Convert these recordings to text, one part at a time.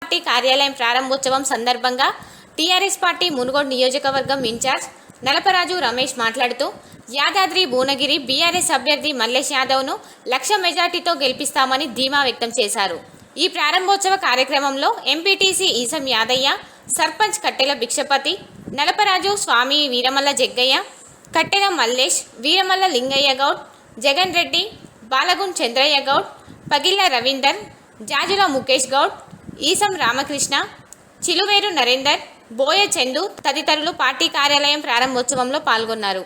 Party కార్యాలయం ప్రారంభోత్సవం సందర్భంగా టీఆర్ఎస్ పార్టీ మునుగోడు నియోజకవర్గం ఇన్ఛార్జ్ నలపరాజు రమేష్ మాట్లాడుతూ యాదాద్రి భువనగిరి బీఆర్ఎస్ అభ్యర్థి మల్లేష్ యాదవ్ను లక్ష మెజార్టీతో గెలిపిస్తామని ధీమా వ్యక్తం చేశారు. ఈ ప్రారంభోత్సవ కార్యక్రమంలో ఎంపీటీసీ ఈసం యాదయ్య, సర్పంచ్ కట్టెల భిక్షపతి, నలపరాజు, స్వామి వీరమల్ల జగ్గయ్య, కట్టెల మల్లేష్, వీరమల్ల లింగయ్య గౌడ్, జగన్ రెడ్డి, బాలగున్ చంద్రయ్య గౌడ్, పగిళ్ల రవీందర్, జాజుల ముఖేష్ గౌడ్, ఈసం రామకృష్ణ, చిలువేరు నరేందర్, బోయ చందు తదితరులు పార్టీ కార్యాలయం ప్రారంభోత్సవంలో పాల్గొన్నారు.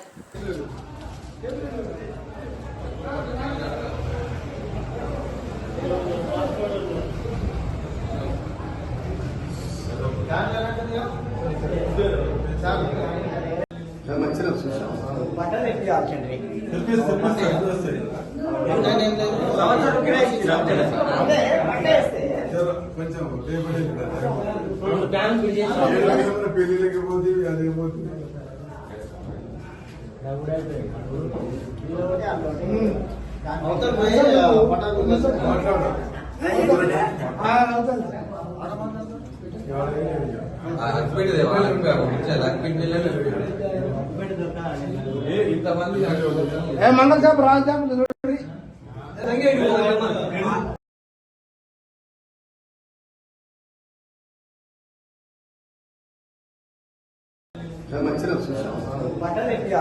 మంగళ సాబ్ రాజు బట్టలు ఎట్టి